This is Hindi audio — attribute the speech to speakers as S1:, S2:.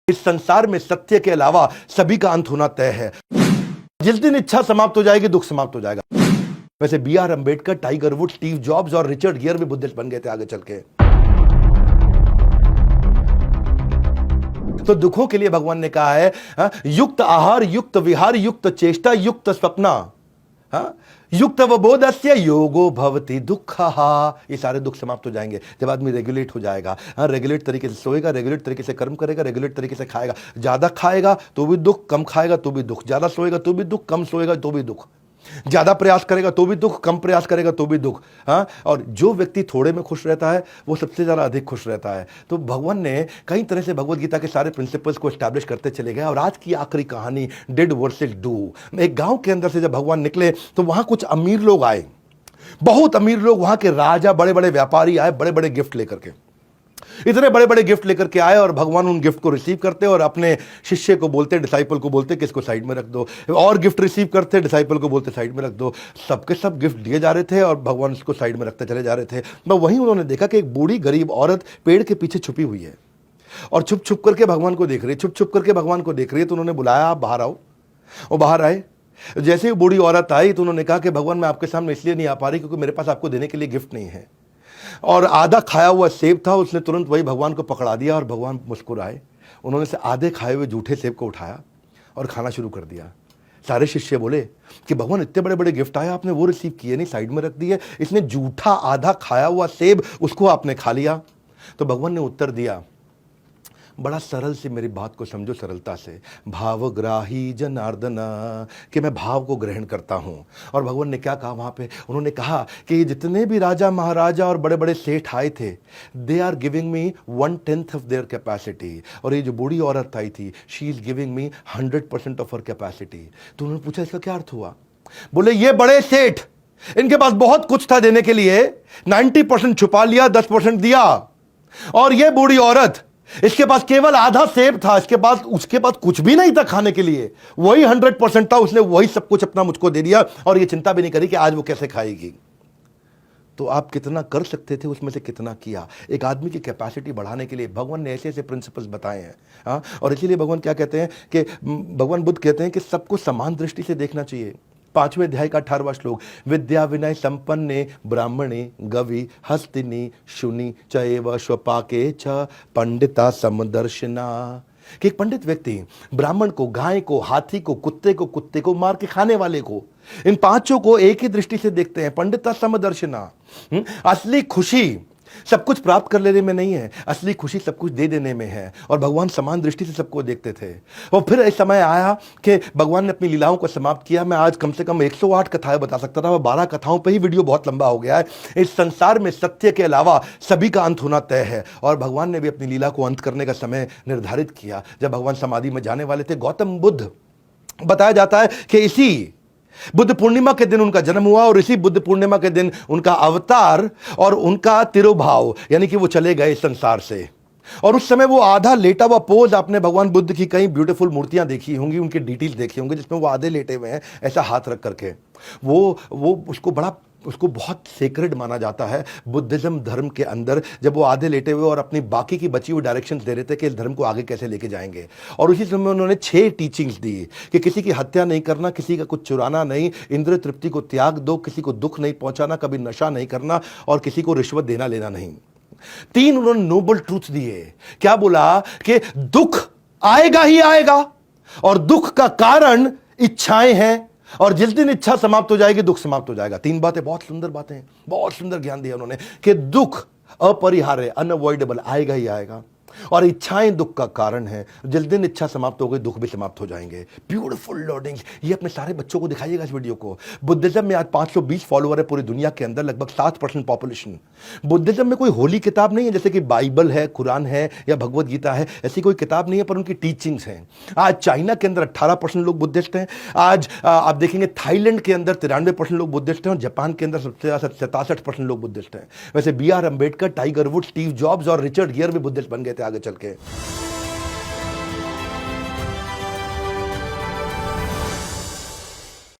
S1: इस संसार में सत्य के अलावा सभी का अंत होना तय है। जिस दिन इच्छा समाप्त हो जाएगी, दुख समाप्त हो जाएगा। वैसे B.R. Ambedkar, tiger would, Steve jobs और रिचर्ड गियर भी बुद्धिस्ट बन गए थे आगे चल के। तो दुखों के लिए भगवान ने कहा है युक्त आहार, युक्त विहार, युक्त चेष्टा, युक्त स्वप्ना, युक्त अवबोधस्य योगो भवति दुःखः। ये सारे दुख समाप्त हो जाएंगे जब आदमी रेगुलेट हो जाएगा। रेगुलेट तरीके से सोएगा, रेगुलेट तरीके से कर्म करेगा, रेगुलेट तरीके से खाएगा। ज्यादा खाएगा तो भी दुख, कम खाएगा तो भी दुख। ज्यादा सोएगा तो भी दुख, कम सोएगा तो भी दुख। ज्यादा प्रयास करेगा तो भी दुख, कम प्रयास करेगा तो भी दुख। और जो व्यक्ति थोड़े में खुश रहता है वो सबसे ज्यादा अधिक खुश रहता है। तो भगवान ने कई तरह से भगवत गीता के सारे प्रिंसिपल्स को एस्टैब्लिश करते चले गए। और आज की आखिरी कहानी, डिड वर्सेस डू। एक गांव के अंदर से जब भगवान निकले तो वहां कुछ अमीर लोग आए, बहुत अमीर लोग, वहां के राजा, बड़े बड़े व्यापारी आए, बड़े बड़े गिफ्ट लेकर के। इतने बड़े बड़े गिफ्ट लेकर के आए और भगवान उन गिफ्ट को रिसीव करते और अपने शिष्य को बोलते, डिसाइपल को बोलते कि इसको साइड में रख दो। और गिफ्ट रिसीव करते, डिसाइपल को बोलते साइड में रख दो। सबके सब गिफ्ट दिए जा रहे थे और भगवान उसको साइड में रखते चले जा रहे थे। तो वहीं उन्होंने देखा कि एक बूढ़ी गरीब औरत पेड़ के पीछे छुपी हुई है और छुप छुप करके भगवान को देख रही है, छुप छुप करके भगवान को देख रही है। तो उन्होंने बुलाया, आप बाहर आओ। वो बाहर आए। जैसे ही बूढ़ी औरत आई तो उन्होंने कहा कि भगवान मैं आपके सामने इसलिए नहीं आ पा रही क्योंकि मेरे पास आपको देने के लिए गिफ्ट नहीं है। और आधा खाया हुआ सेब था, उसने तुरंत वही भगवान को पकड़ा दिया और भगवान मुस्कुराए। उन्होंने से आधे खाए हुए झूठे सेब को उठाया और खाना शुरू कर दिया। सारे शिष्य बोले कि भगवान इतने बड़े बड़े गिफ्ट आए, आपने वो रिसीव किए नहीं, साइड में रख दिए। इसने झूठा आधा खाया हुआ सेब, उसको आपने खा लिया। तो भगवान ने उत्तर दिया, बड़ा सरल से मेरी बात को समझो, सरलता से। भावग्राही जनार्दन, कि मैं भाव को ग्रहण करता हूं। और भगवान ने क्या कहा वहां पे? उन्होंने कहा कि जितने भी राजा महाराजा और बड़े बड़े सेठ आए थे, they are giving me 1/10 of their capacity. और ये जो बूढ़ी औरत आई थी, she is giving me 100% of her capacity. तो उन्होंने पूछा इसका क्या अर्थ हुआ? बोले ये बड़े सेठ, इनके पास बहुत कुछ था देने के लिए, 90% छुपा लिया, 10% दिया। और ये बूढ़ी औरत, इसके पास केवल आधा सेब था, उसके पास कुछ भी नहीं था खाने के लिए, वही 100% था, उसने वही सब कुछ अपना मुझको दे दिया और ये चिंता भी नहीं करी कि आज वो कैसे खाएगी। तो आप कितना कर सकते थे, उसमें से कितना किया। एक आदमी की कैपेसिटी बढ़ाने के लिए भगवान ने ऐसे ऐसे प्रिंसिपल्स बताए हैं। और इसीलिए भगवान क्या कहते हैं कि भगवान बुद्ध कहते हैं कि सबको समान दृष्टि से देखना चाहिए। 5वें अध्याय का 18वां श्लोक, विद्या विनय संपन्ने ब्राह्मणे गवि हस्तिनी शुनि चैव स्वपाके च पंडिता समदर्शिना। कि एक पंडित व्यक्ति ब्राह्मण को, गाय को, हाथी को, कुत्ते को मार के खाने वाले को, इन पांचों को एक ही दृष्टि से देखते हैं। पंडिता समदर्शिना। असली खुशी सब कुछ प्राप्त कर लेने में नहीं है, असली खुशी सब कुछ दे देने में है। और भगवान समान दृष्टि से सबको देखते थे। और फिर एक समय आया कि भगवान ने अपनी लीलाओं को समाप्त किया। मैं आज कम से कम 108 कथाएं बता सकता था, 12 कथाओं पे ही वीडियो बहुत लंबा हो गया है। इस संसार में सत्य के अलावा सभी का अंत होना तय है। और भगवान ने भी अपनी लीला को अंत करने का समय निर्धारित किया जब भगवान समाधि में जाने वाले थे। गौतम बुद्ध, बताया जाता है कि इसी बुद्ध पूर्णिमा के दिन उनका जन्म हुआ और इसी बुद्ध पूर्णिमा के दिन उनका अवतार और उनका तिरुभाव, यानी कि वो चले गए संसार से। और उस समय वो आधा लेटा हुआ पोज, आपने भगवान बुद्ध की कई ब्यूटीफुल मूर्तियां देखी होंगी, उनके डिटेल्स देखी होंगी जिसमें वो आधे लेटे हुए हैं ऐसा हाथ रख करके। वो उसको बहुत सेक्रेड माना जाता है बुद्धिज्म धर्म के अंदर, जब वो आधे लेटे हुए और अपनी बाकी की बची हुई डायरेक्शंस दे रहे थे कि इस धर्म को आगे कैसे लेके जाएंगे। और उसी समय उन्होंने 6 टीचिंग्स दी कि किसी की हत्या नहीं करना, किसी का कुछ चुराना नहीं, इंद्रिय तृप्ति को त्याग दो, किसी को दुख नहीं पहुंचाना, कभी नशा नहीं करना और किसी को रिश्वत देना लेना नहीं। 3 उन्होंने नोबल ट्रूथ दिए। क्या बोला कि दुख आएगा ही आएगा और दुख का कारण इच्छाएं हैं, और जिस दिन इच्छा समाप्त हो जाएगी दुख समाप्त हो जाएगा। 3 बातें, बहुत सुंदर बातें, बहुत सुंदर ज्ञान दिया उन्होंने कि दुख अपरिहार्य, अनअवॉइडेबल, आएगा ही आएगा और इच्छाएं दुख का कारण है। जिस दिन इच्छा समाप्त हो गई दुख भी समाप्त हो जाएंगे। ब्यूटीफुल लर्निंग्स, ये अपने सारे बच्चों को दिखाइएगा इस वीडियो को। बुद्धिज्म में आज 520 फॉलोअर है पूरी दुनिया के अंदर, लगभग 7% पॉपुलेशन। बुद्धिज्म में कोई होली किताब नहीं है जैसे कि बाइबल है, कुरान है या भगवत गीता है, ऐसी कोई किताब नहीं है, पर उनकी टीचिंग्स हैं। आज चाइना के अंदर 18% लोग बुद्धिस्ट हैं। आज आप देखेंगे थाईलैंड के अंदर 93% लोग बुद्धिस्ट हैं और जापान के अंदर सबसे ज्यादा 67% लोग बुद्धिस्ट हैं। वैसे B.R. Ambedkar, tiger would, Steve jobs और रिचर्ड गियर भी बुद्धिस्ट बन गए थे आगे चल के।